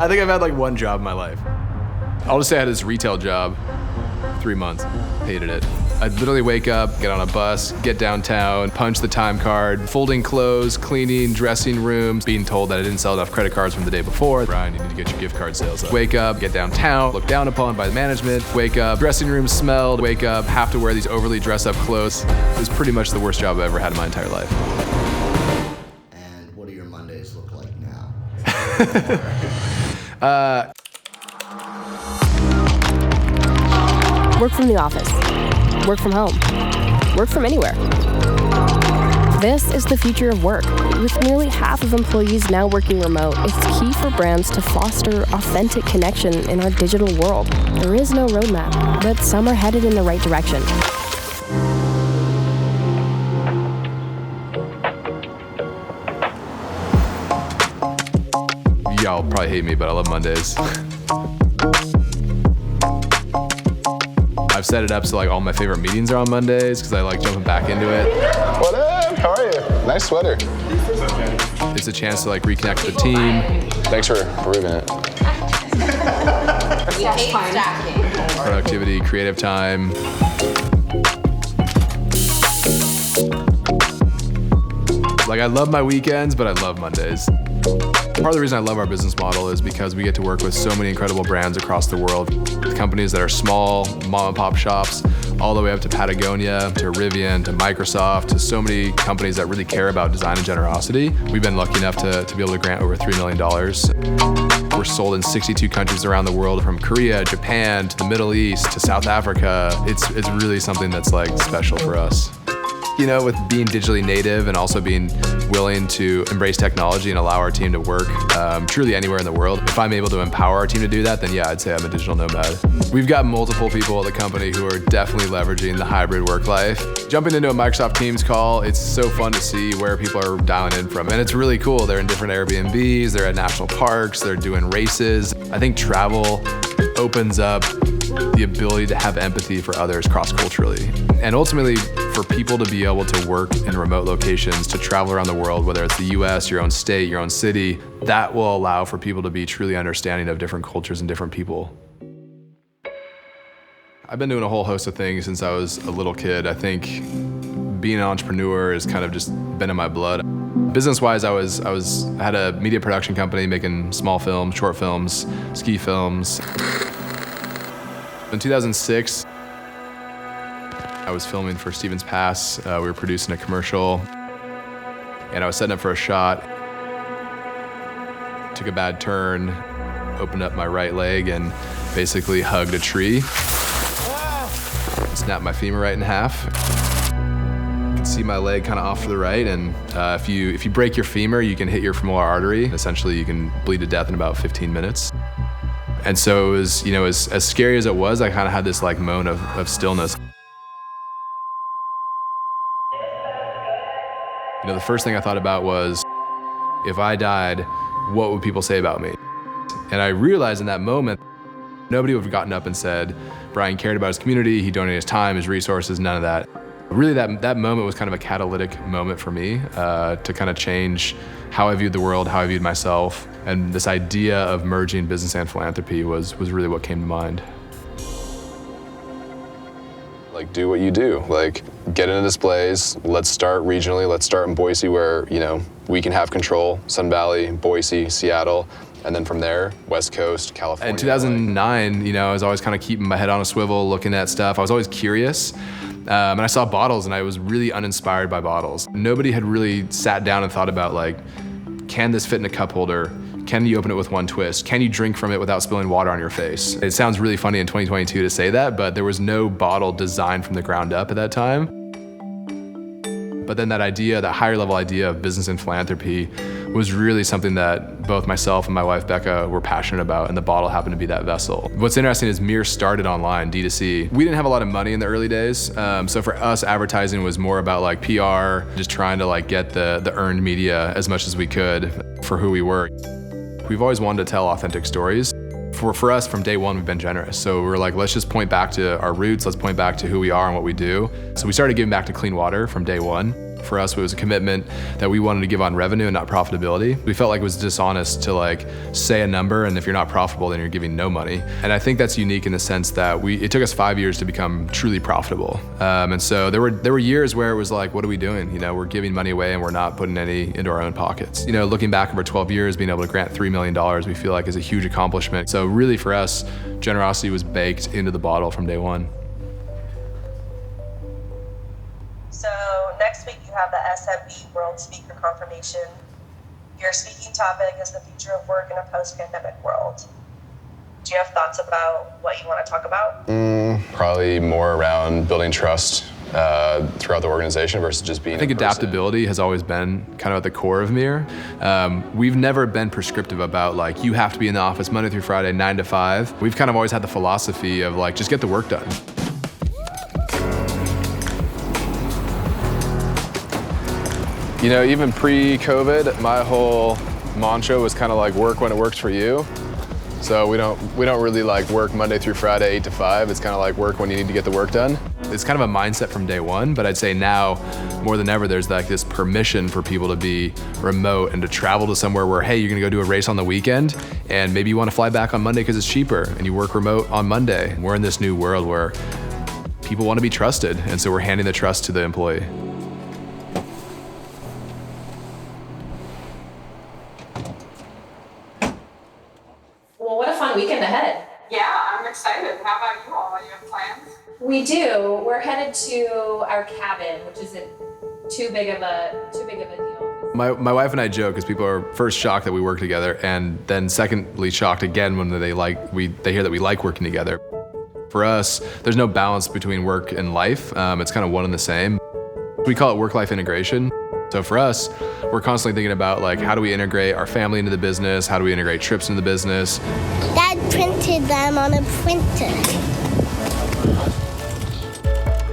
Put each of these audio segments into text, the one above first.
I think I've had like one job in my life. I'll just say I had this retail job, 3 months, hated it. I'd literally wake up, get on a bus, get downtown, punch the time card, folding clothes, cleaning, dressing rooms, being told that I didn't sell enough credit cards from the day before. Bryan, you need to get your gift card sales up. Wake up, get downtown, looked down upon by the management, wake up, dressing room smelled, wake up, have to wear these overly dressed up clothes. It was pretty much the worst job I've ever had in my entire life. And what do your Mondays look like now? Work from the office. Work from home. Work from anywhere. This is the future of work. With nearly half of employees now working remote, it's key for brands to foster authentic connection in our digital world. There is no roadmap, but some are headed in the right direction. Y'all probably hate me, but I love Mondays. I've set it up so like all my favorite meetings are on Mondays because I like jumping back into it. What up? How are you? Nice sweater. It's a chance to like reconnect with the team. Thanks for removing it. We hate stacking. Productivity, creative time. Like I love my weekends, but I love Mondays. Part of the reason I love our business model is because we get to work with so many incredible brands across the world. Companies that are small, mom and pop shops, all the way up to Patagonia, to Rivian, to Microsoft, to so many companies that really care about design and generosity. We've been lucky enough to be able to grant over $3 million. We're sold in 62 countries around the world, from Korea, Japan, to the Middle East, to South Africa. It's really something that's like special for us. You know, with being digitally native and also being willing to embrace technology and allow our team to work truly anywhere in the world, if I'm able to empower our team to do that, then yeah, I'd say I'm a digital nomad. We've got multiple people at the company who are definitely leveraging the hybrid work life. Jumping into a Microsoft Teams call, it's so fun to see where people are dialing in from. And it's really cool. They're in different Airbnbs, they're at national parks, they're doing races. I think travel opens up the ability to have empathy for others cross-culturally. And ultimately, for people to be able to work in remote locations, to travel around the world, whether it's the US, your own state, your own city, that will allow for people to be truly understanding of different cultures and different people. I've been doing a whole host of things since I was a little kid. I think being an entrepreneur has kind of just been in my blood. Business-wise, I had a media production company making small films, short films, ski films. In 2006, I was filming for Stevens Pass. We were producing a commercial, and I was setting up for a shot. Took a bad turn, opened up my right leg, and basically hugged a tree. Snapped my femur right in half. You can see my leg kind of off to the right, and if you break your femur, you can hit your femoral artery. Essentially, you can bleed to death in about 15 minutes. And so it was, you know, as scary as it was, I kind of had this like moan of stillness. You know, the first thing I thought about was, if I died, what would people say about me? And I realized in that moment, nobody would have gotten up and said, Bryan cared about his community, he donated his time, his resources, none of that. Really, that moment was kind of a catalytic moment for me to kind of change how I viewed the world, how I viewed myself. And this idea of merging business and philanthropy was really what came to mind. Like, do what you do. Like, get into displays. Let's start regionally. Let's start in Boise, where, you know, we can have control. Sun Valley, Boise, Seattle. And then from there, West Coast, California. In 2009, you know, I was always kind of keeping my head on a swivel, looking at stuff. I was always curious. And I saw bottles, and I was really uninspired by bottles. Nobody had really sat down and thought about, like, can this fit in a cup holder? Can you open it with one twist? Can you drink from it without spilling water on your face? It sounds really funny in 2022 to say that, but there was no bottle designed from the ground up at that time. But then that idea, that higher level idea of business and philanthropy, was really something that both myself and my wife Becca were passionate about, and the bottle happened to be that vessel. What's interesting is MiiR started online, D2C. We didn't have a lot of money in the early days, so for us, advertising was more about like PR, just trying to like get the earned media as much as we could for who we were. We've always wanted to tell authentic stories. For us, from day one, we've been generous. So we were like, let's just point back to our roots, let's point back to who we are and what we do. So we started giving back to clean water from day one. For us, it was a commitment that we wanted to give on revenue and not profitability. We felt like it was dishonest to like say a number, and if you're not profitable, then you're giving no money. And I think that's unique in the sense that it took us 5 years to become truly profitable. And so there were years where it was like, what are we doing? You know, we're giving money away and we're not putting any into our own pockets. You know, looking back over 12 years, being able to grant $3 million, we feel like is a huge accomplishment. So really for us, generosity was baked into the bottle from day one. So next week you have the SMB World Speaker Confirmation. Your speaking topic is the future of work in a post-pandemic world. Do you have thoughts about what you want to talk about? Probably more around building trust throughout the organization versus just being. I think adaptability has always been kind of at the core of MiiR. We've never been prescriptive about like, you have to be in the office Monday through Friday, 9 to 5. We've kind of always had the philosophy of like, just get the work done. You know, even pre-COVID, my whole mantra was kind of like work when it works for you. So we don't really like work Monday through Friday, 8 to 5. It's kind of like work when you need to get the work done. It's kind of a mindset from day one, but I'd say now more than ever, there's like this permission for people to be remote and to travel to somewhere where, hey, you're gonna go do a race on the weekend and maybe you wanna fly back on Monday because it's cheaper and you work remote on Monday. We're in this new world where people wanna be trusted, and so we're handing the trust to the employee. Well, what a fun weekend ahead. Yeah, I'm excited. How about you all? Do you have plans? We do. We're headed to our cabin, which isn't too big of a deal. My wife and I joke because people are first shocked that we work together, and then secondly shocked again when they hear that we like working together. For us, there's no balance between work and life. It's kind of one and the same. We call it work-life integration. So for us, we're constantly thinking about like, how do we integrate our family into the business? How do we integrate trips into the business? Dad printed them on a printer.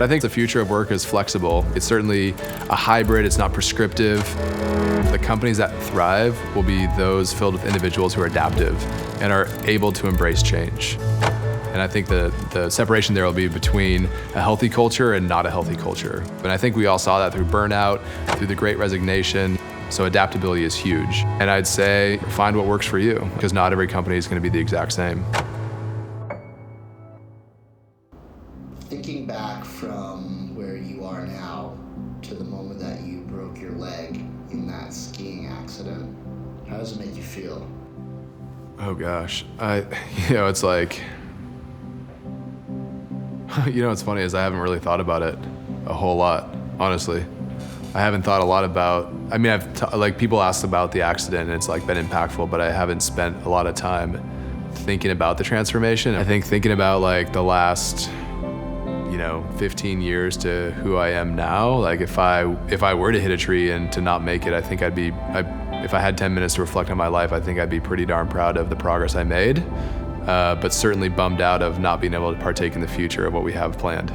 I think the future of work is flexible. It's certainly a hybrid, it's not prescriptive. The companies that thrive will be those filled with individuals who are adaptive and are able to embrace change. And I think the separation there will be between a healthy culture and not a healthy culture. And I think we all saw that through burnout, through the Great Resignation. So adaptability is huge. And I'd say find what works for you, because not every company is going to be the exact same. Thinking back from where you are now to the moment that you broke your leg in that skiing accident, how does it make you feel? Oh gosh, it's like, what's funny is I haven't really thought about it a whole lot, honestly. I haven't thought a lot about, people ask about the accident and it's like been impactful, but I haven't spent a lot of time thinking about the transformation. I think thinking about like the last, 15 years to who I am now, like if I were to hit a tree and to not make it, I think if I had 10 minutes to reflect on my life, I think I'd be pretty darn proud of the progress I made, but certainly bummed out of not being able to partake in the future of what we have planned.